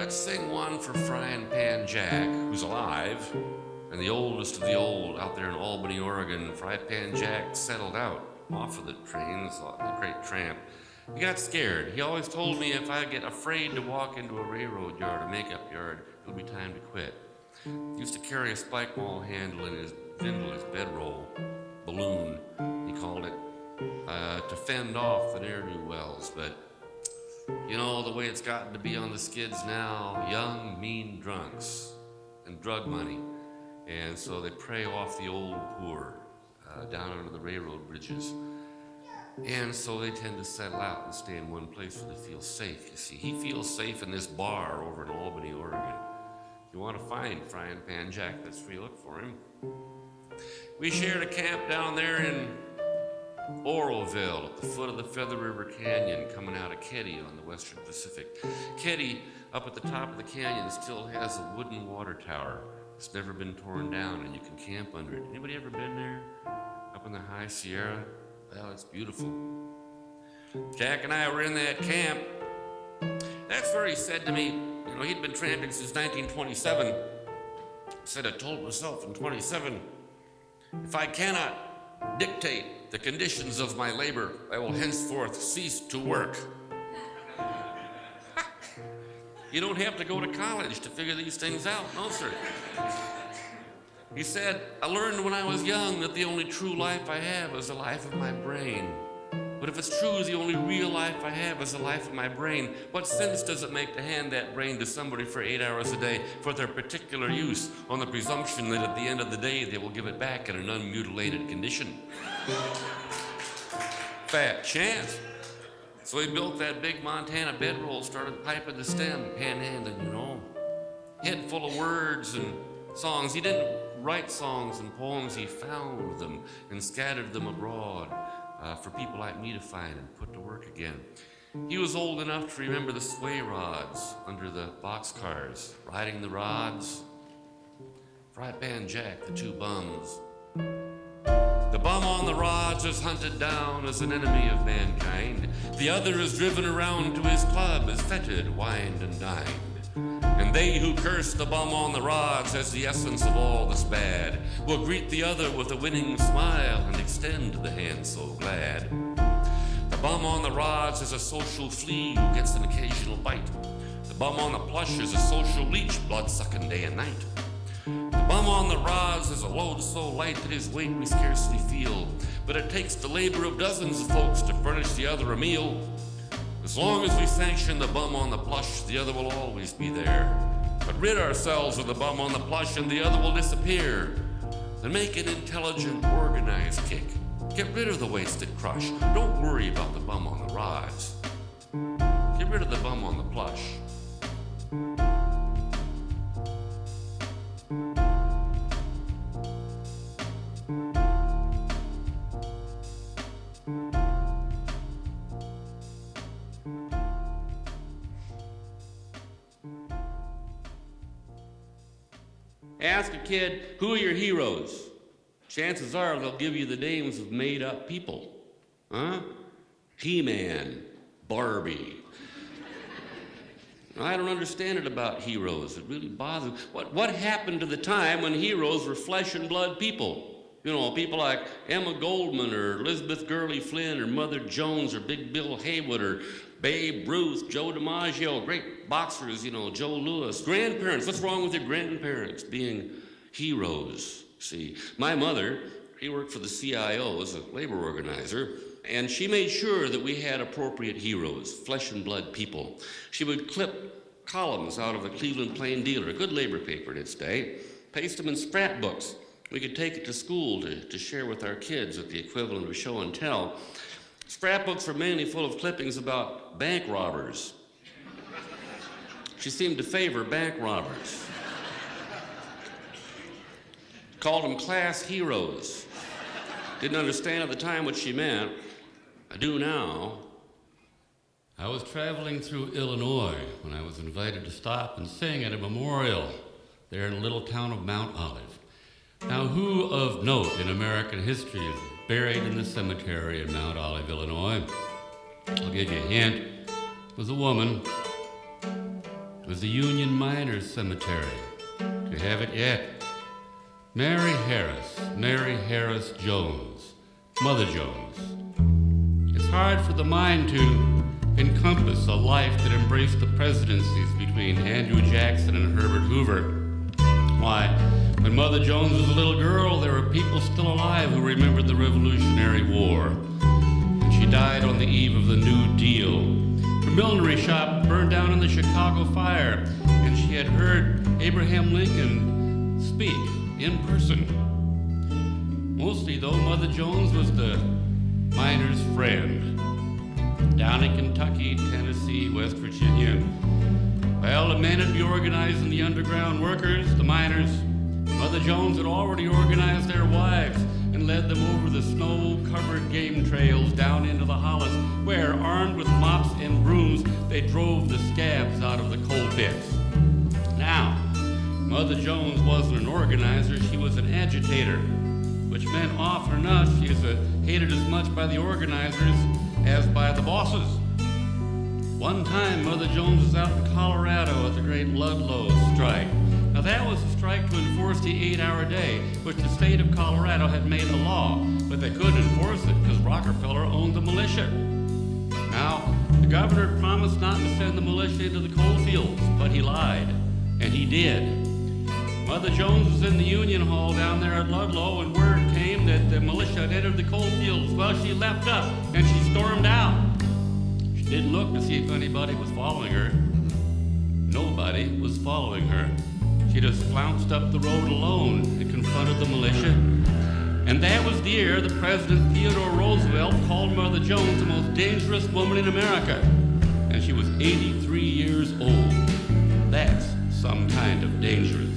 let's sing one for Frying Pan Jack, who's alive, and the oldest of the old out there in Albany, Oregon. Frying Pan Jack settled out off of the trains, the great tramp. He got scared. He always told me if I get afraid to walk into a railroad yard, a makeup yard, it'll be time to quit. He used to carry a spike ball handle in his bedroll, balloon, he called it, to fend off the ne'er-do-wells. But you know, the way it's gotten to be on the skids now, young, mean drunks and drug money. And so they prey off the old poor down under the railroad bridges. And so they tend to settle out and stay in one place where they feel safe, you see. He feels safe in this bar over in Albany, Oregon. If you want to find Frying Pan Jack, that's where you look for him. We shared a camp down there in Oroville at the foot of the Feather River Canyon coming out of Keddy on the Western Pacific. Keddy, up at the top of the canyon, still has a wooden water tower. It's never been torn down, and you can camp under it. Anybody ever been there? Up in the high Sierra? Well, it's beautiful. Jack and I were in that camp. That's where he said to me, you know, he'd been tramping since 1927. He said, I told myself in 27, if I cannot dictate the conditions of my labor, I will henceforth cease to work. You don't have to go to college to figure these things out, no sir. He said, I learned when I was young that the only true life I have is the life of my brain. But if it's true the only real life I have is the life of my brain, what sense does it make to hand that brain to somebody for 8 hours a day for their particular use on the presumption that at the end of the day they will give it back in an unmutilated condition? Fat chance. So he built that big Montana bedroll, started piping the stem, panhandling, you know. Head full of words and songs. He didn't write songs and poems, he found them and scattered them abroad for people like me to find and put to work again. He was old enough to remember the sway rods under the boxcars, riding the rods. Frying Pan Jack, the two bums. The bum on the rods is hunted down as an enemy of mankind. The other is driven around to his club, is feted, wined, and dined. And they who curse the bum on the rods as the essence of all that's bad will greet the other with a winning smile and extend the hand so glad. The bum on the rods is a social flea who gets an occasional bite. The bum on the plush is a social leech, blood-sucking day and night. The bum on the rods is a load so light that his weight we scarcely feel, but it takes the labor of dozens of folks to furnish the other a meal. As long as we sanction the bum on the plush, the other will always be there. But rid ourselves of the bum on the plush and the other will disappear. Then make an intelligent, organized kick. Get rid of the wasted crush. Don't worry about the bum on the rods. Get rid of the bum on the plush. Ask a kid, who are your heroes? Chances are they'll give you the names of made-up people. Huh? He-Man, Barbie. I don't understand it about heroes. It really bothers me. What happened to the time when heroes were flesh and blood people? You know, people like Emma Goldman or Elizabeth Gurley Flynn or Mother Jones or Big Bill Haywood or Babe Ruth, Joe DiMaggio, great boxers, you know, Joe Louis. Grandparents, what's wrong with your grandparents being heroes? See, my mother, she worked for the CIO as a labor organizer, and she made sure that we had appropriate heroes, flesh and blood people. She would clip columns out of the Cleveland Plain Dealer, a good labor paper in its day, paste them in scrapbooks. We could take it to school to share with our kids at the equivalent of show and tell. Scrapbooks were mainly full of clippings about bank robbers. She seemed to favor bank robbers. Called them class heroes. Didn't understand at the time what she meant. I do now. I was traveling through Illinois when I was invited to stop and sing at a memorial there in the little town of Mount Olive. Now, who of note in American history is buried in the cemetery in Mount Olive, Illinois? I'll give you a hint. It was a woman. was the Union Miners Cemetery. Do you have it yet? Mary Harris Jones, Mother Jones. It's hard for the mind to encompass a life that embraced the presidencies between Andrew Jackson and Herbert Hoover. Why, when Mother Jones was a little girl, there were people still alive who remembered the Revolutionary War. And she died on the eve of the New Deal. Her millinery shop burned down in the Chicago fire, and she had heard Abraham Lincoln speak in person. Mostly, though, Mother Jones was the miner's friend. Down in Kentucky, Tennessee, West Virginia, well, the men had been organizing the underground workers, the miners. Mother Jones had already organized their wives and led them over the snow-covered game trails down into the hollows, where, armed with mops and brooms, they drove the scabs out of the coal pits. Now, Mother Jones wasn't an organizer, she was an agitator, which meant often enough she was hated as much by the organizers as by the bosses. One time, Mother Jones was out in Colorado at the great Ludlow strike. Now that was a strike to enforce the 8-hour day, which the state of Colorado had made a law, but they couldn't enforce it because Rockefeller owned the militia. Now, the governor promised not to send the militia into the coal fields, but he lied, and he did. Mother Jones was in the Union Hall down there at Ludlow, and word came that the militia had entered the coal fields. Well, she leapt up, and she stormed out. She didn't look to see if anybody was following her. Nobody was following her. She just flounced up the road alone and confronted the militia. And that was the year the President Theodore Roosevelt called Mother Jones the most dangerous woman in America. And she was 83 years old. That's some kind of dangerous.